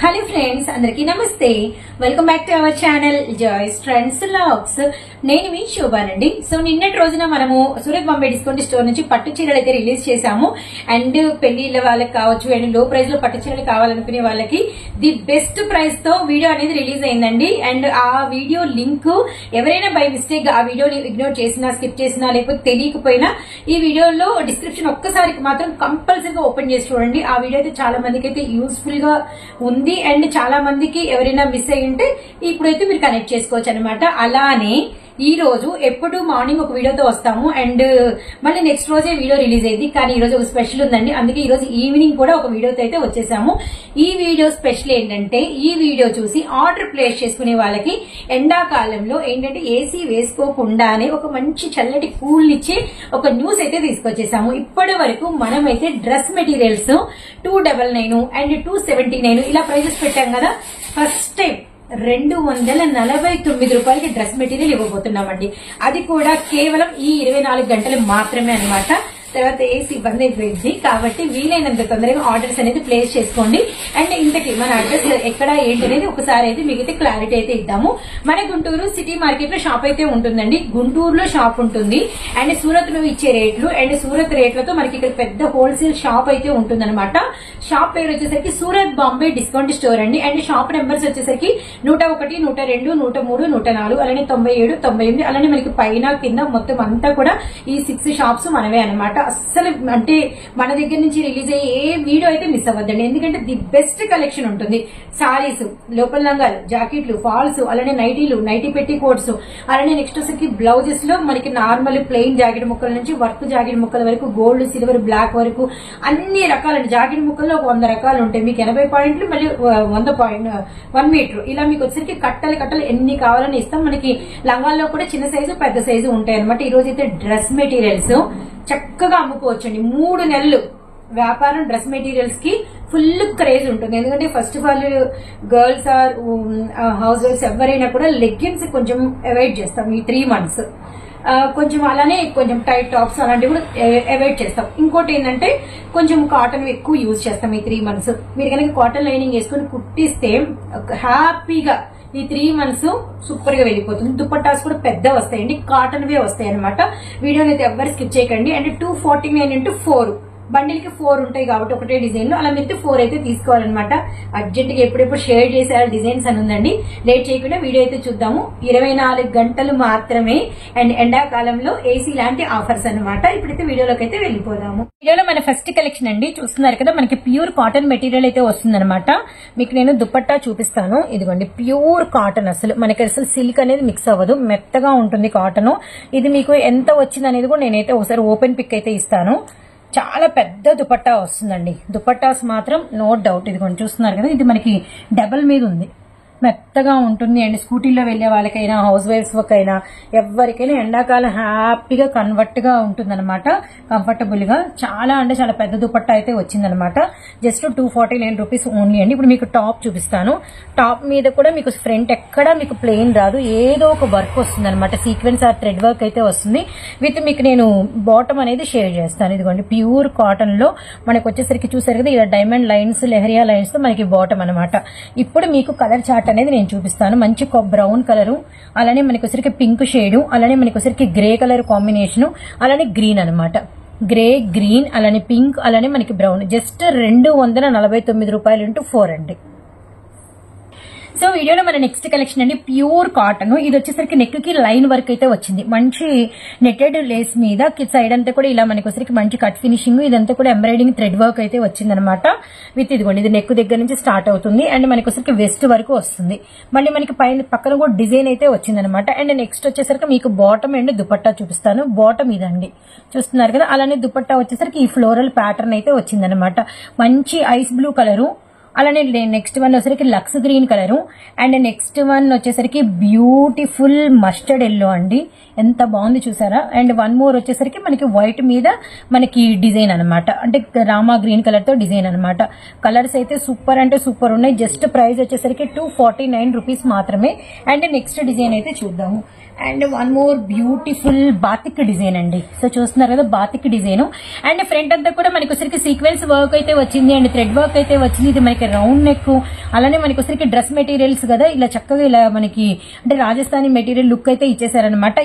Hello friends, అందరికీ నమస్తే. Welcome back to our channel joys trends vlogs. నేను మీ శోభానండి. సో నిన్నటి రోజున మనము సూరత్ బాంబే డిస్కౌంట్ స్టోర్ నుంచి పట్టు చీరలు అయితే రిలీజ్ చేశాము. అండ్ పెళ్లిళ్ళ వాళ్ళకి కావచ్చు, అండ్ లో ప్రైస్ లో పట్టు చీరలు కావాలనుకునే వాళ్ళకి ది బెస్ట్ ప్రైస్ తో వీడియో అనేది రిలీజ్ అయిందండి. అండ్ ఆ వీడియో లింక్ ఎవరైనా బై మిస్టేక్ ఆ వీడియోని ఇగ్నోర్ చేసినా, స్కిప్ చేసినా, లేకపోతే తెలియకపోయినా ఈ వీడియోలో డిస్క్రిప్షన్ ఒక్కసారికి మాత్రం కంపల్సరీగా ఓపెన్ చేసి చూడండి. ఆ వీడియో అయితే చాలా మందికి అయితే యూస్ఫుల్ గా ఉంది. అండ్ చాలా మందికి ఎవరైనా మిస్ అయ్యి ఉంటే ఇప్పుడైతే మీరు కనెక్ట్ చేసుకోవచ్చు అనమాట. అలానే ఈ రోజు ఎప్పుడు మార్నింగ్ ఒక వీడియోతో వస్తాము అండ్ మళ్ళీ నెక్స్ట్ రోజే వీడియో రిలీజ్ అయింది. కానీ ఈ రోజు ఒక స్పెషల్ ఉందండి. అందుకే ఈ రోజు ఈవినింగ్ కూడా ఒక వీడియోతో అయితే వచ్చేసాము. ఈ వీడియో స్పెషల్ ఏంటంటే, ఈ వీడియో చూసి ఆర్డర్ ప్లేస్ చేసుకునే వాళ్ళకి ఎండాకాలంలో ఏంటంటే ఏసీ వేసుకోకుండానే ఒక మంచి చల్లటి కూల్ ఇచ్చే ఒక న్యూస్ అయితే తీసుకొచ్చేసాము. ఇప్పటి వరకు మనమైతే డ్రెస్ మెటీరియల్స్ 299 అండ్ 279 ఇలా ప్రైజెస్ పెట్టాం కదా. ఫస్ట్ టైం 249 రూపాయలకి డ్రెస్ మెటీరియల్ ఇవ్వబోతున్నామండి. అది కూడా కేవలం ఈ 24 గంటలు మాత్రమే అన్నమాట. తర్వాత ఏసీ బంద్ అయిపోయింది కాబట్టి వీలైనంత తొందరగా ఆర్డర్స్ అనేది ప్లేస్ చేసుకోండి. అండ్ ఇంతకీ మన అడ్రస్ ఎక్కడ ఏంటి అనేది ఒకసారి అయితే మీకు క్లారిటీ అయితే ఇద్దాము. మన గుంటూరు సిటీ మార్కెట్ లో షాప్ అయితే ఉంటుందండి. గుంటూరులో షాప్ ఉంటుంది అండ్ సూరత్ లో ఇచ్చే రేట్లు అండ్ సూరత్ రేట్లతో మనకి ఇక్కడ పెద్ద హోల్సేల్ షాప్ అయితే ఉంటుందన్నమాట. షాప్ పేరు వచ్చేసరికి సూరత్ బాంబే డిస్కౌంట్ స్టోర్ అండి. అండ్ షాప్ నెంబర్స్ వచ్చేసరికి 101, 102, 103, 104, అలానే 97, 98, అలానే మనకి పైన కింద మొత్తం అంతా కూడా ఈ 6 షాప్స్ మనవే అనమాట. అస్సలు అంటే మన దగ్గర నుంచి రిలీజ్ అయ్యే ఏ వీడియో అయితే మిస్ అవ్వద్దండి. ఎందుకంటే ది బెస్ట్ కలెక్షన్ ఉంటుంది. సారీస్, లోపల లంగాలు, జాకెట్లు, ఫాల్స్, అలానే నైటీలు, నైటీ పెట్టి కోట్స్, అలానే నెక్స్ట్ వచ్చేసరికి బ్లౌజెస్ లో మనకి నార్మల్ ప్లెయిన్ జాకెట్ ముక్కల నుంచి వర్క్ జాకెట్ ముక్కల వరకు, గోల్డ్, సిల్వర్, బ్లాక్ వరకు అన్ని రకాలండి. జాకెట్ ముక్కల్లో 100 రకాలు ఉంటాయి. మీకు 80 పాయింట్లు, మళ్ళీ 1 మీటర్ ఇలా మీకు వచ్చేసరికి కట్టలు ఎన్ని కావాలని ఇస్తాం. మనకి లంగాల్లో కూడా చిన్న సైజు, పెద్ద సైజు ఉంటాయి అనమాట. ఈ రోజు అయితే డ్రెస్ మెటీరియల్స్ చక్కగా అమ్ముకోవచ్చండి. 3 నెలలు వ్యాపారం డ్రెస్ మెటీరియల్స్ కి ఫుల్ క్రేజ్ ఉంటుంది. ఎందుకంటే first of all girls or హౌస్ వైఫ్స్ ఎవరైనా కూడా లెగ్గిన్స్ కొంచెం అవాయిడ్ చేస్తాం ఈ 3 months. కొంచెం అలానే కొంచెం టైట్ టాప్స్ అలాంటివి కూడా అవాయిడ్ చేస్తాం. ఇంకోటి ఏంటంటే కొంచెం కాటన్ ఎక్కువ యూజ్ చేస్తాం ఈ 3 months. మీరు కనుక కాటన్ లైనింగ్ వేసుకుని కుట్టిస్తే హ్యాపీగా ఈ 3 months సూపర్ గా వెళ్ళిపోతుంది. దుపట్టాస్ కూడా పెద్ద వస్తాయండి, కాటన్ వే వస్తాయి అనమాట. వీడియోని అయితే ఎవ్వరు స్కిప్ చేయకండి. అండ్ 249 × 4 బండిల్ కి 4 ఉంటాయి కాబట్టి ఒకటే డిజైన్ లో అలా మీరు 4 అయితే తీసుకోవాలన్నమాట. అర్జెంట్ గా ఎప్పుడెప్పుడు షేర్ చేసే డిజైన్స్ అని ఉందండి. లేట్ చేయకుండా వీడియో అయితే చూద్దాము. 24 గంటలు మాత్రమే అండ్ ఎండాకాలంలో ఏసీ లాంటి ఆఫర్స్ అనమాట. ఇప్పుడైతే వీడియోలోకి అయితే వెళ్ళిపోదాము. వీడియోలో మన ఫస్ట్ కలెక్షన్ అండి. చూస్తున్నారు కదా, మనకి ప్యూర్ కాటన్ మెటీరియల్ అయితే వస్తుందన్నమాట. మీకు నేను దుపట్టా చూపిస్తాను. ఇదిగోండి, ప్యూర్ కాటన్. మనకి అసలు సిల్క్ అనేది మిక్స్ అవ్వదు, మెత్తగా ఉంటుంది కాటన్. ఇది మీకు ఎంత వచ్చింది అనేది కూడా నేనైతే ఒకసారి ఓపెన్ పిక్ అయితే ఇస్తాను. చాలా పెద్ద దుపట్టా వస్తుందండి. దుపట్టాస్ మాత్రం నో డౌట్. ఇది కొంచెం చూస్తున్నారు కదా, ఇది మనకి డబల్ మీద ఉంది, మెత్తగా ఉంటుంది. అండ్ స్కూటీలో వెళ్లే వాళ్ళకైనా, హౌస్ వైఫ్స్ అయినా, ఎవరికైనా ఎండాకాలం హ్యాపీగా కన్వర్ట్ గా ఉంటుందన్నమాట. కంఫర్టబుల్ గా చాలా అంటే చాలా పెద్ద దుపట్టా అయితే వచ్చిందనమాట. జస్ట్ 249 రూపీస్ ఓన్లీ అండి. ఇప్పుడు మీకు టాప్ చూపిస్తాను. టాప్ మీద కూడా మీకు ఫ్రంట్ ఎక్కడా మీకు ప్లెయిన్ రాదు, ఏదో ఒక వర్క్ వస్తుంది అనమాట. సీక్వెన్స్ ఆర్ థ్రెడ్ వర్క్ అయితే వస్తుంది. విత్ మీకు నేను బాటమ్ అనేది షేర్ చేస్తాను. ఇదిగోండి, ప్యూర్ కాటన్ లో మనకు వచ్చేసరికి చూసారు కదా, ఇలా డైమండ్ లైన్స్, లెహరియా లైన్స్ తో మనకి బాటమ్ అనమాట. ఇప్పుడు మీకు కలర్ చార్ట్ అనేది నేను చూపిస్తాను. మంచి బ్రౌన్ కలర్, అలానే మనకి వచ్చరికి పింక్ షేడ్, అలానే మనకి వచ్చరికి గ్రే కలర్ కాంబినేషన్, అలానే గ్రీన్ అనమాట. గ్రే, గ్రీన్, అలానే పింక్, అలానే మనకి బ్రౌన్. జస్ట్ 249 రూపాయలు × 4 అండి. సో వీడియోలో మన నెక్స్ట్ కలెక్షన్ అండి, ప్యూర్ కాటన్. ఇది వచ్చేసరికి నెక్ కి లైన్ వర్క్ అయితే వచ్చింది. మంచి నెట్టెడ్ లేస్ మీద సైడ్ అంతా కూడా ఇలా మనకి వచ్చరికి మంచి కట్ ఫినిషింగ్, ఇదంతా కూడా ఎంబ్రాయిడింగ్ థ్రెడ్ వర్క్ అయితే వచ్చింది అనమాట. విత్ ఇదిగోండి, ఇది నెక్ దగ్గర నుంచి స్టార్ట్ అవుతుంది అండ్ మనకి వచ్చరికి వెస్ట్ వరకు వస్తుంది. మళ్ళీ మనకి పక్కన కూడా డిజైన్ అయితే వచ్చింది అనమాట. అండ్ నెక్స్ట్ వచ్చేసరికి మీకు బాటమ్ అండ్ దుపట్టా చూపిస్తాను. బాటమ్ ఇదండి, చూస్తున్నారు కదా. అలానే దుపట్టా వచ్చేసరికి ఈ ఫ్లోరల్ ప్యాటర్న్ అయితే వచ్చిందనమాట. మంచి ఐస్ బ్లూ కలరు, అలానే నెక్స్ట్ వన్ వచ్చేసరికి lux green colour, and next one వచ్చేసరికి బ్యూటిఫుల్ మస్టర్డ్ ఎల్లో అండి. ఎంత బాగుంది చూసారా. అండ్ 1 more వచ్చేసరికి మనకి వైట్ మీద మనకి డిజైన్ అనమాట. అంటే రామా గ్రీన్ కలర్ తో డిజైన్ అనమాట. కలర్స్ అయితే సూపర్ అంటే సూపర్ ఉన్నాయి. జస్ట్ ప్రైస్ వచ్చేసరికి 249 రూపీస్ మాత్రమే. అండ్ నెక్స్ట్ డిజైన్ అయితే చూద్దాము. And one more beautiful batik design అండి. సో చూస్తున్నారు కదా బాతిక్ డిజైన్. అండ్ ఫ్రంట్ అంతా కూడా మనకి వచ్చరికి సీక్వెన్స్ వర్క్ అయితే వచ్చింది అండ్ థ్రెడ్ వర్క్ అయితే వచ్చింది. ఇది మనకి రౌండ్ నెక్, అలానే మనకి వచ్చరికి డ్రెస్ మెటీరియల్స్ కదా, ఇలా చక్కగా ఇలా మనకి అంటే రాజస్థానీ మెటీరియల్ లుక్ అయితే ఇచ్చేసారనమాట.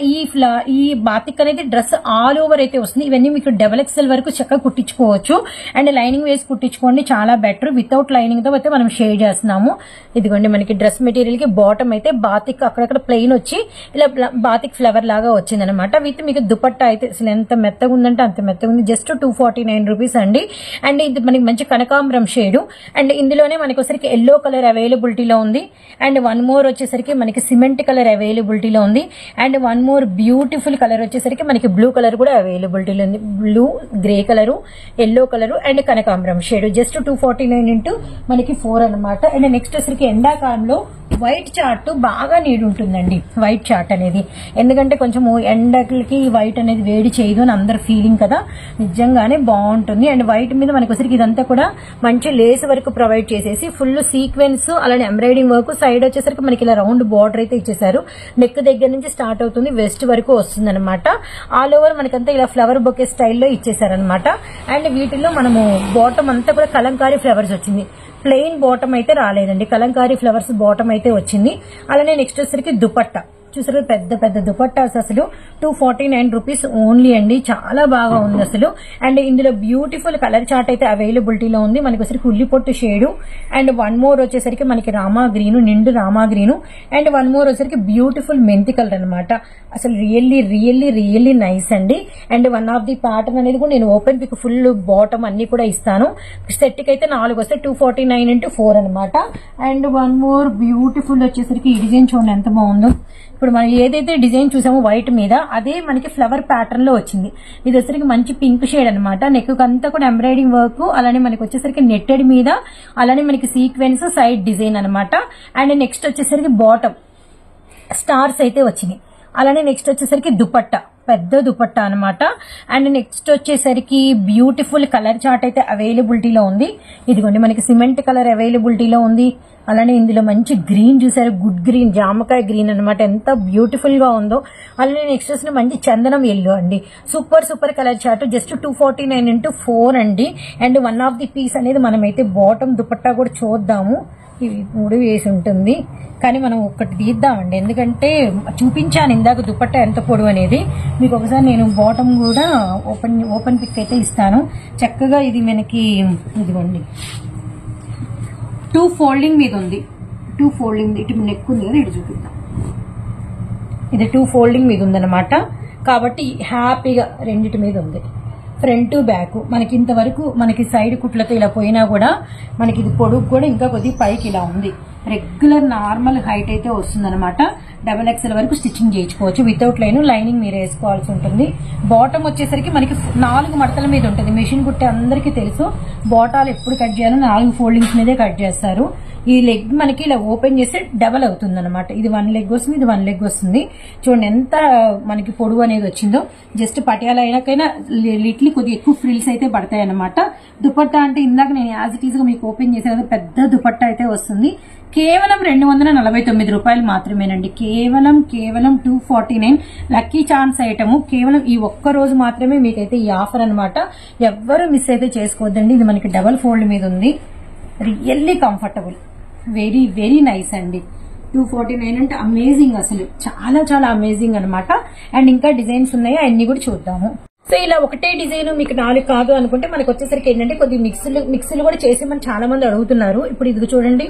ఈ బాతిక్ అనేది డ్రెస్ ఆల్ ఓవర్ అయితే వస్తుంది. ఇవన్నీ మీకు డబుల్ ఎక్స్ఎల్ వరకు చక్కగా కుట్టించుకోవచ్చు అండ్ లైనింగ్ వేసి కుట్టించుకోండి, చాలా బెటర్. వితౌట్ లైనింగ్ తో అయితే మనం షేర్ చేస్తున్నాము. ఇదిగోండి మనకి డ్రెస్ మెటీరియల్ కి బాటమ్ అయితే బాతిక్ అక్కడక్కడ ప్లెయిన్ వచ్చి ఇలా బాతిక్ ఫ్లవర్ లాగా వచ్చిందనమాట. విత్ మీకు దుపట్టా అయితే అసలు ఎంత మెత్తగా ఉందంటే అంత మెత్తగా ఉంది. జస్ట్ 249 రూపీస్ అండి. అండ్ ఇది మనకి మంచి కనకాంబరం షేడ్ అండ్ ఇందులోనే మనకి వచ్చరికి ఎల్లో కలర్ అవైలబిలిటీలో ఉంది. అండ్ వన్ మోర్ వచ్చేసరికి మనకి సిమెంట్ కలర్ అవైలబిలిటీలో ఉంది. And one more beautiful colour వచ్చేసరికి మనకి బ్లూ కలర్ కూడా అవైలబిలిటీలో ఉంది. Blue, grey colour, yellow colour and కనకాంబరం షేడ్. జస్ట్ 249 ఇంటూ మనకి 4 అనమాట. అండ్ నెక్స్ట్ వచ్చరికి ఎండాకాలంలో వైట్ చార్ట్ బాగా నీడ్ ఉంటుందండి. వైట్ చార్ట్ అనేది ఎందుకంటే కొంచెం ఎండకి వైట్ అనేది వేడి చేయదు అని అందరు ఫీలింగ్ కదా, నిజంగానే బాగుంటుంది. అండ్ వైట్ మీద మనకి వచ్చరికి ఇదంతా కూడా మంచి లేస్ వర్క్ ప్రొవైడ్ చేసేసి ఫుల్ సీక్వెన్స్ అలానే ఎంబ్రాయిడింగ్ వర్క్, సైడ్ వచ్చేసరికి మనకి ఇలా రౌండ్ బార్డర్ అయితే ఇచ్చేసారు. నెక్ దగ్గర నుంచి స్టార్ట్ అవుతుంది, వెస్ట్ వరకు వస్తుంది అనమాట. ఆల్ ఓవర్ మనకంతా ఇలా ఫ్లవర్ బొకే స్టైల్లో ఇచ్చేసారనమాట. అండ్ వీటిల్లో మనము బాటమ్ అంతా కూడా కలంకారీ ఫ్లవర్స్ వచ్చింది. ప్లెయిన్ బాటమ్ అయితే రాలేదండి, కలంకారీ ఫ్లవర్స్ బాటమ్ అయితే వచ్చింది. అలానే నెక్స్ట్ వచ్చేసరికి దుపట్టా చూసారు, పెద్ద పెద్ద దుపట్టాస్ అసలు 249 రూపీస్ ఓన్లీ అండి. చాలా బాగా ఉంది అసలు. అండ్ ఇందులో బ్యూటిఫుల్ కలర్ చార్ట్ అయితే అవైలబిలిటీలో ఉంది. మనకి వచ్చరికి ఉల్లి పొట్టు షేడు అండ్ వన్ మోర్ వచ్చేసరికి మనకి రామా గ్రీను, నిండు Rama green and one more వచ్చేసరికి బ్యూటిఫుల్ మెంతి కలర్ అనమాట. అసలు రియల్లీ రియల్లీ రియల్లీ నైస్ అండి. And one of the pattern అనేది కూడా నేను ఓపెన్ పిక్ ఫుల్ బాటమ్ అన్ని కూడా ఇస్తాను. సెట్ కి అయితే 4 వస్తాయి, 249 ఇంటూ 4 అనమాట. అండ్ వన్ మోర్ బ్యూటిఫుల్ వచ్చేసరికి ఈ డిజైన్ చూడండి ఎంత బాగుందో. ఇప్పుడు మనం ఏదైతే డిజైన్ చూసామో వైట్ మీద అదే మనకి ఫ్లవర్ ప్యాటర్న్ లో వచ్చింది. ఇది వచ్చేసరికి మంచి పింక్ షేడ్ అనమాట. నెక్ అంతా కూడా ఎంబ్రాయిడింగ్ వర్క్, అలానే మనకి వచ్చేసరికి నెట్టెడ్ మీద అలానే మనకి సీక్వెన్స్ సైడ్ డిజైన్ అనమాట. అండ్ నెక్స్ట్ వచ్చేసరికి బాటమ్ స్టార్స్ అయితే వచ్చింది. అలానే నెక్స్ట్ వచ్చేసరికి దుపట్టా, పెద్ద దుపట్టా అనమాట. అండ్ నెక్స్ట్ వచ్చేసరికి బ్యూటిఫుల్ కలర్ చార్ట్ అయితే అవైలబిలిటీలో ఉంది. ఇదిగోండి మనకి సిమెంట్ కలర్ అవైలబిలిటీలో ఉంది. అలానే ఇందులో మంచి గ్రీన్ చూసారు, గుడ్ గ్రీన్, జామకాయ గ్రీన్ అనమాట, ఎంత బ్యూటిఫుల్ గా ఉందో. అలానే నెక్స్ట్ వచ్చిన మంచి చందనం ఎల్లో అండి. Super super colour chart. Just 249 into 4 అండి. And one of the piece అనేది మనమైతే బాటమ్ దుపట్టా కూడా చూద్దాము. ఇవి 3 వేసి ఉంటుంది కానీ మనం ఒక్కటి తీద్దామండి, ఎందుకంటే చూపించాను ఇందాక దుపట్టా ఎంత పొడవు అనేది. మీకు ఒకసారి నేను బాటమ్ కూడా ఓపెన్ పిక్ అయితే ఇస్తాను. చక్కగా ఇది మనకి ఇదిగోండి 2 ఫోల్డింగ్ మీద ఉంది. 2 ఫోల్డింగ్ ఇటు నెక్ ఉంది కదా, ఇటు చూపిద్దాం. ఇది 2 ఫోల్డింగ్ మీద ఉందన్నమాట. కాబట్టి హ్యాపీగా రెండిటి మీద ఉంది. ఫ్రంట్ బ్యాక్ మనకి ఇంతవరకు మనకి సైడ్ కుట్లతో ఇలా పోయినా కూడా మనకి ఇది పొడుగు కూడా ఇంకా కొద్దిగా పైకి ఇలా ఉంది. రెగ్యులర్ నార్మల్ హైట్ అయితే వస్తుంది అనమాట. డబల్ ఎక్స్ఎల్ వరకు స్టిచ్చింగ్ చేయించుకోవచ్చు. వితౌట్ లైనింగ్ మీరు వేసుకోవాల్సి ఉంటుంది. బాటమ్ వచ్చేసరికి మనకి 4 మడతల మీద ఉంటుంది. మెషిన్ కుట్టే అందరికీ తెలుసు బాటాలు ఎప్పుడు కట్ చేయాలో 4 ఫోల్డింగ్స్ మీదే కట్ చేస్తారు. ఈ లెగ్ మనకి ఇలా ఓపెన్ చేస్తే డబల్ అవుతుంది అనమాట. ఇది 1 లెగ్ వస్తుంది, ఇది 1 లెగ్ వస్తుంది. చూడండి ఎంత మనకి పొడవు అనేది వచ్చిందో. జస్ట్ పటియాలా అయినాకైనా లిట్లీ కొద్దిగా ఎక్కువ ఫ్రిల్స్ అయితే పడతాయి అనమాట. దుపట్టా అంటే ఇందాక నేను యాజ్ ఇట్ ఈస్ గా మీకు ఓపెన్ చేసే కదా, పెద్ద దుపట్టా అయితే వస్తుంది. కేవలం 249 రూపాయలు మాత్రమేనండి. కేవలం 249. Lucky chance item. కేవలం ఈ ఒక్క రోజు మాత్రమే మీకైతే ఈ ఆఫర్ అనమాట. ఎవ్వరూ మిస్ అయితే చేసుకోవద్దండి. ఇది మనకి డబల్ ఫోల్డ్ మీద ఉంది. Really comfortable, very very nice అండి. 249 అంటే అమేజింగ్, అసలు చాలా చాలా అమేజింగ్ అనమాట. అండ్ ఇంకా డిజైన్స్ ఉన్నాయి, అన్ని కూడా చూద్దాము. సో ఇలా ఒకటే డిజైన్ మీకు 4 కాదు అనుకుంటే మనకు వచ్చేసరికి ఏంటంటే కొద్ది మిక్స్లు కూడా చేసి మనం చాలా మంది అడుగుతున్నారు. ఇప్పుడు ఇది చూడండి,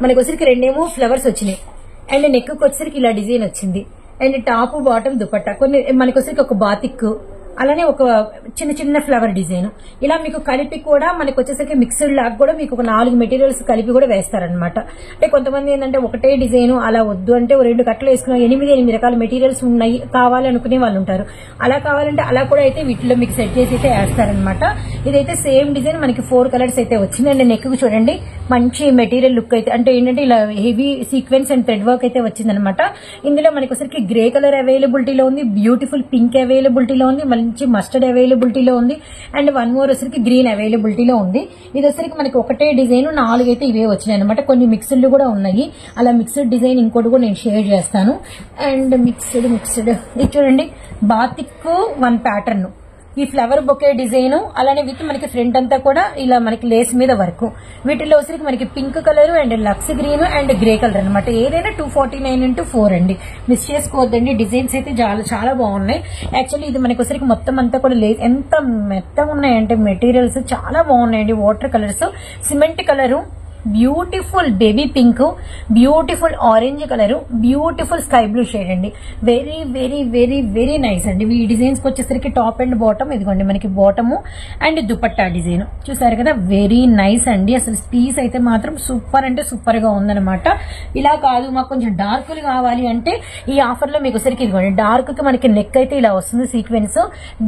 మనకు వచ్చేసరికి 2 ఫ్లవర్స్ వచ్చినాయి. అండ్ నెక్ వచ్చేసరికి ఇలా డిజైన్ వచ్చింది. అండ్ టాప్ బాటమ్ దుపట్టా, కొన్ని మనకు వచ్చేసరికి ఒక బాతిక్, అలానే ఒక చిన్న చిన్న ఫ్లవర్ డిజైన్. ఇలా మీకు కలిపి కూడా మనకు వచ్చేసరికి మిక్స్డ్ లాగా కూడా మీకు ఒక 4 మెటీరియల్స్ కలిపి కూడా వేస్తారనమాట. అంటే కొంతమంది ఏంటంటే ఒకటే డిజైన్ అలా వద్దు అంటే 2 కట్టలు వేసుకున్న 8 రకాల మెటీరియల్స్ ఉన్నాయి కావాలి అనుకునే వాళ్ళు ఉంటారు. అలా కావాలంటే అలా కూడా అయితే వీటిలో మీకు సెట్ చేసి అయితే వేస్తారనమాట. ఇదైతే సేమ్ డిజైన్ మనకి 4 కలర్స్ అయితే వచ్చింది. అండ్ నెక్ చూడండి మంచి మెటీరియల్ లుక్ అయితే, అంటే ఏంటంటే ఇలా heavy sequence and thread work అయితే వచ్చిందనమాట. ఇందులో మనకి వచ్చరికి గ్రే కలర్ అవైలబిలిటీలో ఉంది, బ్యూటిఫుల్ పింక్ అవైలబిలిటీలో ఉంది, మళ్ళీ మంచి మస్టర్డ్ అవైలబిలిటీలో ఉంది. అండ్ 1 మోర్ వచ్చరికి గ్రీన్ అవైలబిలిటీలో ఉంది. ఇది వచ్చరికి మనకి ఒకటే డిజైన్ 4 అయితే ఇవే వచ్చినాయి అనమాట. కొన్ని మిక్స్డ్ కూడా ఉన్నాయి. అలా మిక్స్డ్ డిజైన్ ఇంకోటి కూడా నేను షేర్ చేస్తాను. అండ్ మిక్స్డ్ ఇది చూడండి, బాతిక్ 1 ప్యాటర్న్, ఈ ఫ్లవర్ బొకే డిజైన్, అలానే విత్ మనకి ఫ్రంట్ అంతా కూడా ఇలా మనకి లేస్ మీద వర్క్. వీటిలో వచ్చరికి మనకి pink colour and lux green and grey colour అనమాట. ఏదైనా 249x4 అండి, మిస్ చేసుకోవద్దండి. డిజైన్స్ అయితే చాలా బాగున్నాయి. యాక్చువల్లీ ఇది మనకి వచ్చరికి మొత్తం అంతా కూడా ఎంత మెత్తగా ఉన్నాయంటే మెటీరియల్స్ చాలా బాగున్నాయండి. Water colours, cement colour, beautiful baby pink, beautiful orange colour, beautiful sky blue shade అండి. Very very very very nice అండి. ఈ డిజైన్స్ కి వచ్చేసరికి టాప్ అండ్ బాటమ్, ఇదిగోండి మనకి బాటము అండ్ దుపట్టా డిజైన్ చూసారు కదా, వెరీ నైస్ అండి. అసలు పీస్ అయితే మాత్రం సూపర్ అంటే సూపర్ గా ఉందన్నమాట. ఇలా కాదు మాకు కొంచెం డార్క్ కావాలి అంటే ఈ ఆఫర్ లో మీకు వచ్చరికి ఇదిగోండి, డార్క్ కి మనకి నెక్ అయితే ఇలా వస్తుంది సీక్వెన్స్,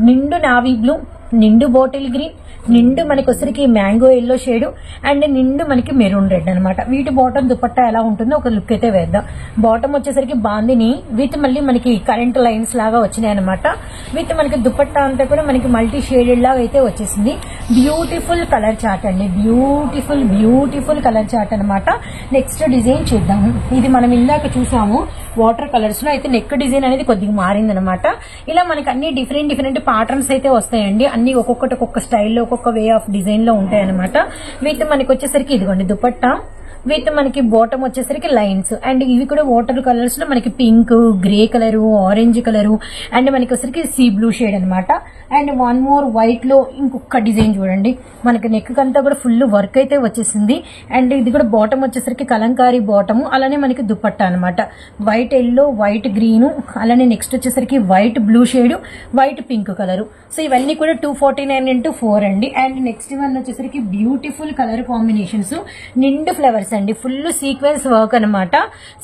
నిండు నావీ బ్లూ, నిండు బాటిల్ గ్రీన్, నిండు మనకి వచ్చరికి మ్యాంగో ఎల్లో షేడ్ అండ్ నిండు మనకి మెరూన్ రెడ్ అనమాట. వీటి బాటమ్ దుపట్టా ఎలా ఉంటుందో ఒక లుక్ అయితే వేద్దాం. బాటమ్ వచ్చేసరికి బాందిని విత్ మళ్ళీ మనకి కరెంట్ లైన్స్ లాగా వచ్చినాయి అనమాట. విత్ మనకి దుపట్టా అంతా కూడా మనకి మల్టీ షేడెడ్ లాగా అయితే వచ్చేసింది. బ్యూటిఫుల్ కలర్ చార్ట్ అండి, బ్యూటిఫుల్ కలర్ చార్ట్ అనమాట. నెక్స్ట్ డిజైన్ చూద్దాము. ఇది మనం ఇందాక చూసాము వాటర్ కలర్స్ లో, అయితే నెక్ డిజైన్ అనేది కొద్దిగా మారింది అనమాట. ఇలా మనకి అన్ని డిఫరెంట్ ప్యాటర్న్స్ అయితే వస్తాయండి. అన్ని ఒక్కొక్క స్టైల్లో ఒక్కొక్క వే ఆఫ్ డిజైన్ లో ఉంటాయి అనమాట. వీటి మనకి వచ్చేసరికి ఇదిగోండి దుపట్టా విత్ మనకి బాటమ్ వచ్చేసరికి లైన్స్ అండ్ ఇవి కూడా వాటర్ కలర్స్ లో మనకి pink, grey colour, orange colour and మనకి వచ్చేసరికి సీ బ్లూ షేడ్ అనమాట. అండ్ 1 మోర్ వైట్ లో ఇంకొక డిజైన్ చూడండి, మనకి నెక్ అంతా కూడా ఫుల్ వర్క్ అయితే వచ్చేసింది. అండ్ ఇది కూడా బాటమ్ వచ్చేసరికి కలంకారీ బాటమ్, అలానే మనకి దుపట్టా అనమాట. వైట్ ఎల్లో, వైట్ గ్రీన్, అలానే నెక్స్ట్ వచ్చేసరికి white blue shade, white pink colour. So ఇవన్నీ కూడా 249x4 అండి. అండ్ నెక్స్ట్ వన్ వచ్చేసరికి బ్యూటిఫుల్ కలర్ కాంబినేషన్స్, నిండు ఫ్లవర్స్ అండి, ఫుల్ సీక్వెన్స్ వర్క్ అనమాట.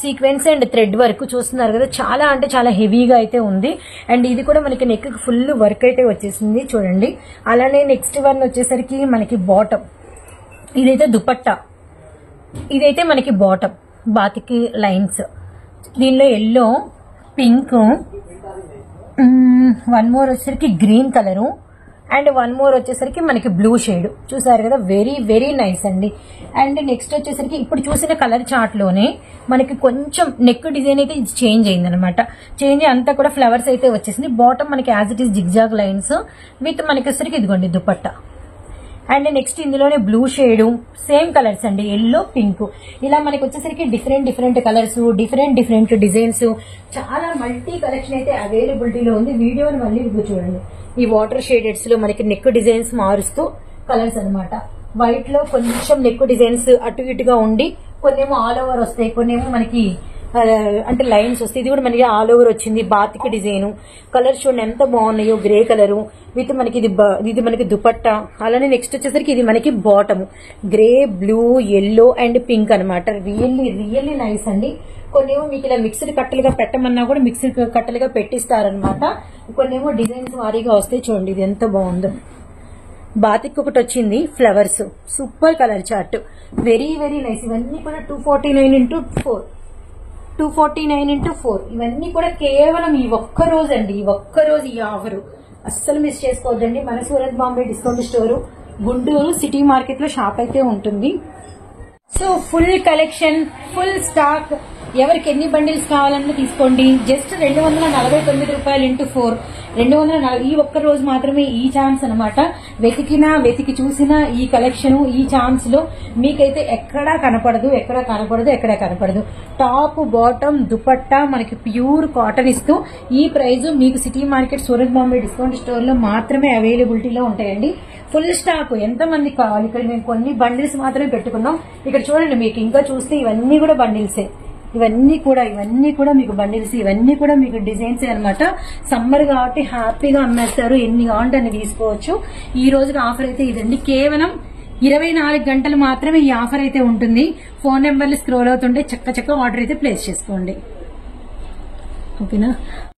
సీక్వెన్స్ అండ్ థ్రెడ్ వర్క్ చూస్తున్నారు కదా, చాలా అంటే చాలా హెవీగా అయితే ఉంది. అండ్ ఇది కూడా మనకి నెక్ ఫుల్ వర్క్ అయితే వచ్చేసింది చూడండి. అలానే నెక్స్ట్ వన్ వచ్చేసరికి మనకి బాటమ్, ఇదైతే దుపట్టా, ఇదైతే మనకి బాటమ్ బాతికి లైన్స్, దీనిలో ఎల్లో, పింక్, 1 మోర్ వచ్చేసరికి గ్రీన్ కలరు అండ్ 1 మోర్ వచ్చేసరికి మనకి బ్లూ షేడ్ చూసారు కదా, వెరీ వెరీ నైస్ అండి. అండ్ నెక్స్ట్ వచ్చేసరికి ఇప్పుడు చూసిన కలర్ చార్ట్ లోనే మనకి కొంచెం నెక్ డిజైన్ అయితే చేంజ్ అయింది అనమాట. చేంజ్ అంతా కూడా ఫ్లవర్స్ అయితే వచ్చేసింది. బాటమ్ మనకి as it is zigzag lines with మనకి వచ్చేసరికి ఇదిగోండి దుపట్టా. అండ్ నెక్స్ట్ ఇందులోనే బ్లూ షేడ్, సేమ్ కలర్స్ అండి, ఎల్లో, పింక్. ఇలా మనకి వచ్చేసరికి డిఫరెంట్ కలర్స్, డిఫరెంట్ డిజైన్స్, చాలా మల్టీ కలెక్షన్ అయితే అవైలబిలిటీలో ఉంది. వీడియోని మళ్ళీ చూడండి. ఈ వాటర్ షేడెడ్స్ లో మనకి నెక్ డిజైన్స్ మారుస్తూ కలర్స్ అనమాట. వైట్ లో కొంచెం నెక్ డిజైన్స్ అటు ఇటుగా ఉండి, కొన్నేమో ఆల్ ఓవర్ వస్తాయి, కొన్నేమో మనకి అంటే లైన్స్ వస్తాయి. ఇది కూడా మనకి ఆల్ ఓవర్ వచ్చింది. బాతిక్ డిజైన్ కలర్స్ చూడండి ఎంత బాగున్నాయో, గ్రే కలరు విత్ మనకి ఇది మనకి దుపట్టా. అలానే నెక్స్ట్ వచ్చేసరికి ఇది మనకి bottom grey, blue, yellow and pink అనమాట. రియల్లీ నైస్ అండి. కొన్నేమో మీకు ఇలా మిక్స్డ్ కట్టలుగా పెట్టమన్నా కూడా మిక్స్డ్ కట్టలుగా పెట్టిస్తారనమాట. కొన్నేమో డిజైన్స్ వారీగా వస్తాయి. చూడండి ఇది ఎంత బాగుందో. బాతిక్ ఒకటి వచ్చింది, flowers, super colour chart, very very nice. ఇవన్నీ కూడా 249x4, 249x4. ఇవన్నీ కూడా కేవలం ఈ ఒక్క రోజు అండి, ఈ ఒక్క రోజు ఈ ఆఫర్ అస్సలు మిస్ చేసుకోవద్దండి. మన Surat Bombay discount store Guntur city market లో షాప్ అయితే ఉంటుంది. So full collection, full stock, ఎవరికి ఎన్ని బండిల్స్ కావాలన్నా తీసుకోండి. జస్ట్ 249 రూపాయలు ఇంటూ 4, 240. ఈ ఒక్క రోజు మాత్రమే ఈ ఛాన్స్ అనమాట. వెతికి చూసినా ఈ కలెక్షన్, ఈ ఛాన్స్ లో మీకైతే ఎక్కడా కనపడదు. టాప్, బాటమ్, దుపట్టా మనకి ప్యూర్ కాటన్ ఇస్తూ ఈ ప్రైస్ మీకు city market Surat Bombay discount store లో మాత్రమే అవైలబిలిటీలో ఉంటాయండి. Full stock. ఎంతమంది కావాలి? ఇక్కడ మేము కొన్ని బండిల్స్ మాత్రమే పెట్టుకున్నాం. ఇక్కడ చూడండి, మీకు ఇంకా చూస్తే ఇవన్నీ కూడా బండిల్సే. ఇవన్నీ కూడా మీకు బండిల్స్, ఇవన్నీ కూడా మీకు డిజైన్స్ అనమాట. సమ్మర్ కాబట్టి హ్యాపీగా అమ్మేస్తారు. ఎన్ని కావాలంటే అన్ని తీసుకోవచ్చు. ఈ రోజుకి ఆఫర్ అయితే ఇదండి. కేవలం 24 గంటలు మాత్రమే ఈ ఆఫర్ అయితే ఉంటుంది. ఫోన్ నెంబర్లు స్క్రోల్ అవుతుంటే చక్క ఆర్డర్ అయితే ప్లేస్ చేసుకోండి. ఓకేనా?